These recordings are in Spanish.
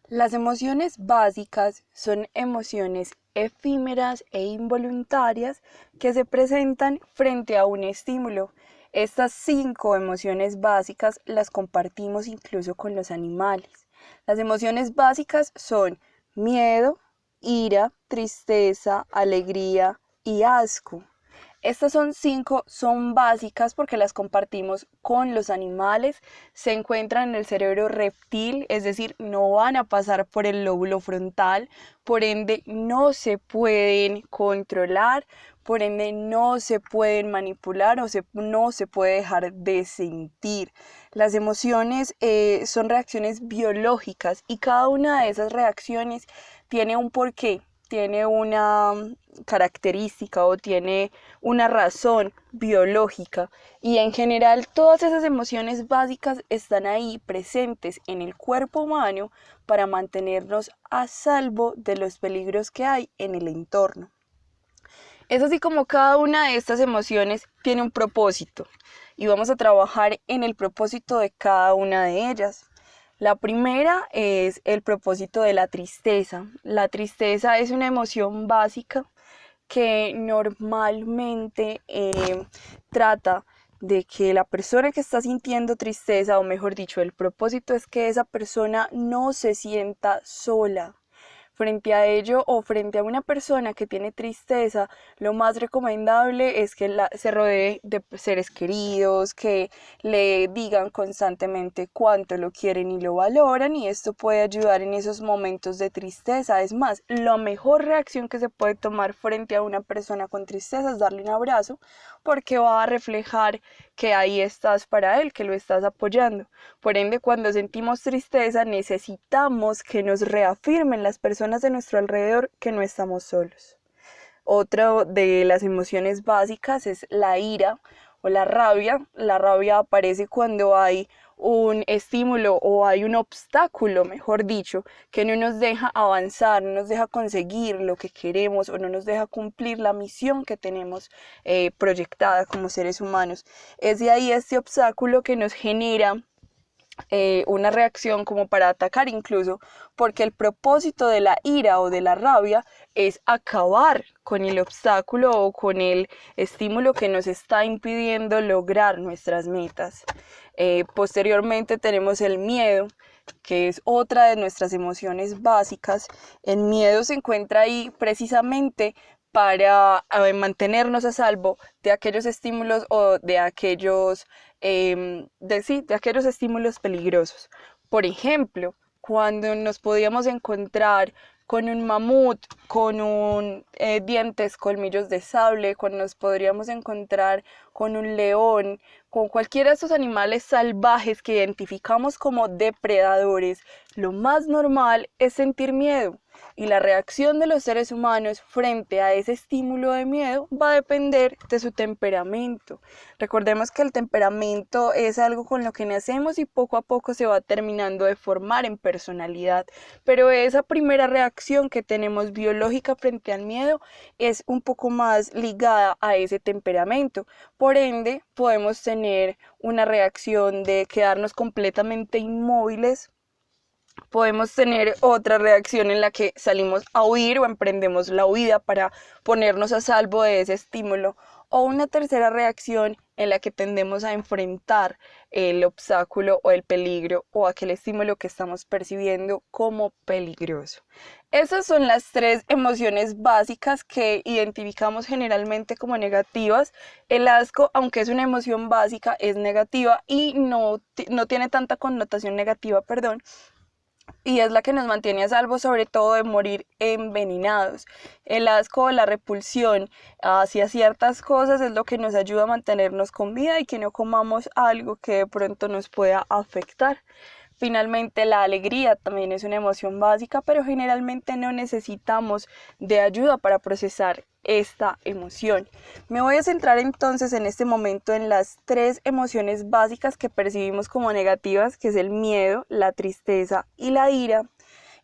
Las emociones básicas son emociones efímeras e involuntarias que se presentan frente a un estímulo. Estas 5 emociones básicas las compartimos incluso con los animales. Las emociones básicas son miedo, ira, tristeza, alegría y asco. Estas son básicas porque las compartimos con los animales, se encuentran en el cerebro reptil, es decir, no van a pasar por el lóbulo frontal, por ende no se pueden controlar, por ende no se pueden manipular no se puede dejar de sentir. Las emociones son reacciones biológicas y cada una de esas reacciones tiene un porqué, tiene una característica o tiene una razón biológica y en general todas esas emociones básicas están ahí presentes en el cuerpo humano para mantenernos a salvo de los peligros que hay en el entorno. Es así como cada una de estas emociones tiene un propósito y vamos a trabajar en el propósito de cada una de ellas. La primera es el propósito de la tristeza. La tristeza es una emoción básica que normalmente trata de que la persona que está sintiendo tristeza, o mejor dicho, el propósito es que esa persona no se sienta sola. Frente a ello o frente a una persona que tiene tristeza, lo más recomendable es que se rodee de seres queridos, que le digan constantemente cuánto lo quieren y lo valoran y esto puede ayudar en esos momentos de tristeza. Es más, la mejor reacción que se puede tomar frente a una persona con tristeza es darle un abrazo porque va a reflejar que ahí estás para él, que lo estás apoyando. Por ende, cuando sentimos tristeza, necesitamos que nos reafirmen las personas de nuestro alrededor que no estamos solos. Otra de las emociones básicas es la ira o la rabia. La rabia aparece cuando hay un estímulo o hay un obstáculo, mejor dicho, que no nos deja avanzar, no nos deja conseguir lo que queremos o no nos deja cumplir la misión que tenemos proyectada como seres humanos. Es de ahí este obstáculo que nos genera una reacción como para atacar incluso, porque el propósito de la ira o de la rabia es acabar con el obstáculo o con el estímulo que nos está impidiendo lograr nuestras metas. Posteriormente tenemos el miedo, que es otra de nuestras emociones básicas. El miedo se encuentra ahí precisamente para mantenernos a salvo de aquellos estímulos o de aquellos de aquellos estímulos peligrosos. Por ejemplo, cuando nos podíamos encontrar con un mamut, con dientes, colmillos de sable, cuando nos podríamos encontrar con un león, con cualquiera de estos animales salvajes que identificamos como depredadores, lo más normal es sentir miedo. Y la reacción de los seres humanos frente a ese estímulo de miedo va a depender de su temperamento. Recordemos que el temperamento es algo con lo que nacemos y poco a poco se va terminando de formar en personalidad, pero esa primera reacción que tenemos biológica frente al miedo es un poco más ligada a ese temperamento. Por ende, podemos tener una reacción de quedarnos completamente inmóviles. Podemos tener otra reacción en la que salimos a huir o emprendemos la huida para ponernos a salvo de ese estímulo. O una tercera reacción en la que tendemos a enfrentar el obstáculo o el peligro o aquel estímulo que estamos percibiendo como peligroso. Esas son las 3 emociones básicas que identificamos generalmente como negativas. El asco, aunque es una emoción básica, es negativa y no tiene tanta connotación negativa, perdón, y es la que nos mantiene a salvo sobre todo de morir envenenados. El asco o la repulsión hacia ciertas cosas es lo que nos ayuda a mantenernos con vida y que no comamos algo que de pronto nos pueda afectar. Finalmente, la alegría también es una emoción básica, pero generalmente no necesitamos de ayuda para procesar esta emoción. Me voy a centrar entonces en este momento en las 3 emociones básicas que percibimos como negativas, que es el miedo, la tristeza y la ira.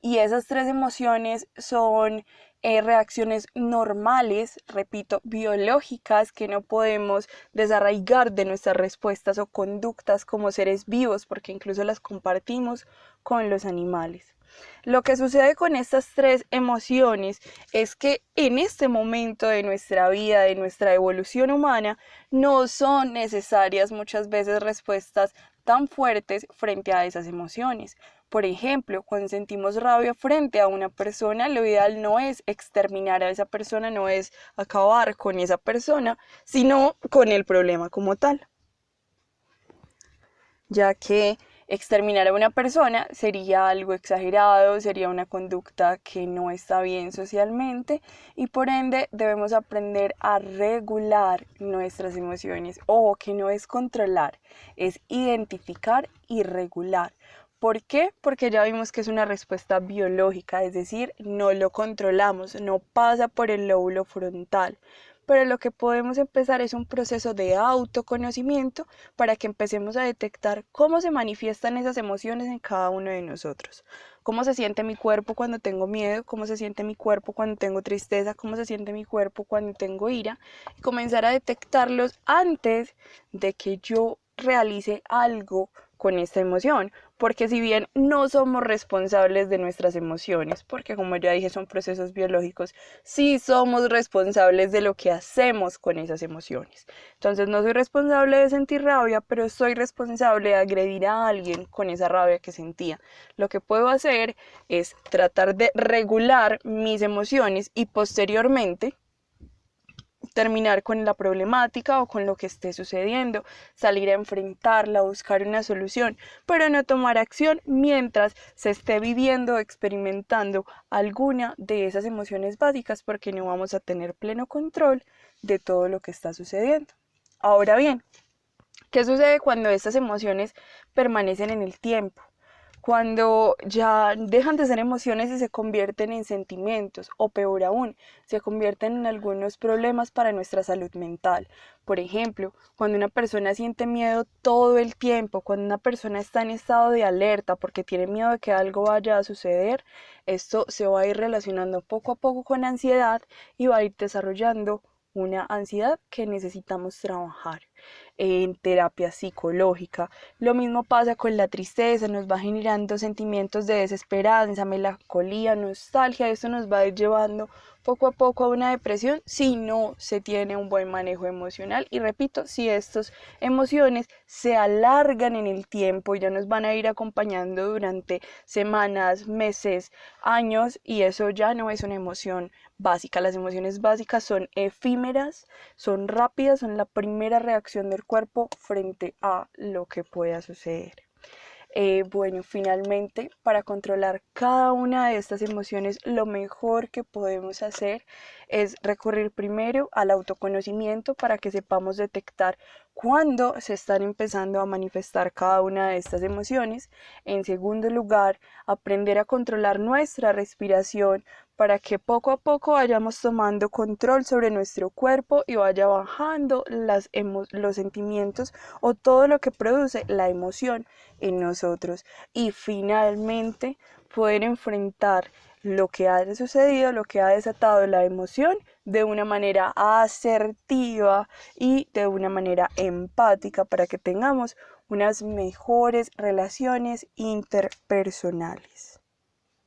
Y esas 3 emociones son reacciones normales, repito, biológicas, que no podemos desarraigar de nuestras respuestas o conductas como seres vivos, porque incluso las compartimos con los animales. Lo que sucede con estas tres emociones es que en este momento de nuestra vida, de nuestra evolución humana, no son necesarias muchas veces respuestas tan fuertes frente a esas emociones. Por ejemplo, cuando sentimos rabia frente a una persona, lo ideal no es exterminar a esa persona, no es acabar con esa persona, sino con el problema como tal, ya que exterminar a una persona sería algo exagerado, sería una conducta que no está bien socialmente y por ende debemos aprender a regular nuestras emociones. Ojo, que no es controlar, es identificar y regular. ¿Por qué? Porque ya vimos que es una respuesta biológica, es decir, no lo controlamos, no pasa por el lóbulo frontal. Pero lo que podemos empezar es un proceso de autoconocimiento para que empecemos a detectar cómo se manifiestan esas emociones en cada uno de nosotros. Cómo se siente mi cuerpo cuando tengo miedo, cómo se siente mi cuerpo cuando tengo tristeza, cómo se siente mi cuerpo cuando tengo ira. Y comenzar a detectarlos antes de que yo realice algo con esta emoción, porque si bien no somos responsables de nuestras emociones, porque como ya dije son procesos biológicos, sí somos responsables de lo que hacemos con esas emociones. Entonces no soy responsable de sentir rabia, pero soy responsable de agredir a alguien con esa rabia que sentía. Lo que puedo hacer es tratar de regular mis emociones y posteriormente terminar con la problemática o con lo que esté sucediendo, salir a enfrentarla, buscar una solución, pero no tomar acción mientras se esté viviendo o experimentando alguna de esas emociones básicas porque no vamos a tener pleno control de todo lo que está sucediendo. Ahora bien, ¿qué sucede cuando estas emociones permanecen en el tiempo? Cuando ya dejan de ser emociones y se convierten en sentimientos, o peor aún, se convierten en algunos problemas para nuestra salud mental. Por ejemplo, cuando una persona siente miedo todo el tiempo, cuando una persona está en estado de alerta porque tiene miedo de que algo vaya a suceder, esto se va a ir relacionando poco a poco con ansiedad y va a ir desarrollando una ansiedad que necesitamos trabajar en terapia psicológica. Lo mismo pasa con la tristeza, nos va generando sentimientos de desesperanza, melancolía, nostalgia. Esto nos va a ir llevando poco a poco a una depresión si no se tiene un buen manejo emocional. Y repito, si estas emociones se alargan en el tiempo, ya nos van a ir acompañando durante semanas, meses, años, y eso ya no es una emoción básica. Las emociones básicas son efímeras, son rápidas, son la primera reacción del cuerpo frente a lo que pueda suceder. Bueno, finalmente, para controlar cada una de estas emociones, lo mejor que podemos hacer es recurrir primero al autoconocimiento para que sepamos detectar cuándo se están empezando a manifestar cada una de estas emociones. En segundo lugar, aprender a controlar nuestra respiración para que poco a poco vayamos tomando control sobre nuestro cuerpo y vaya bajando los sentimientos o todo lo que produce la emoción en nosotros. Y finalmente poder enfrentar lo que ha sucedido, lo que ha desatado la emoción de una manera asertiva y de una manera empática para que tengamos unas mejores relaciones interpersonales.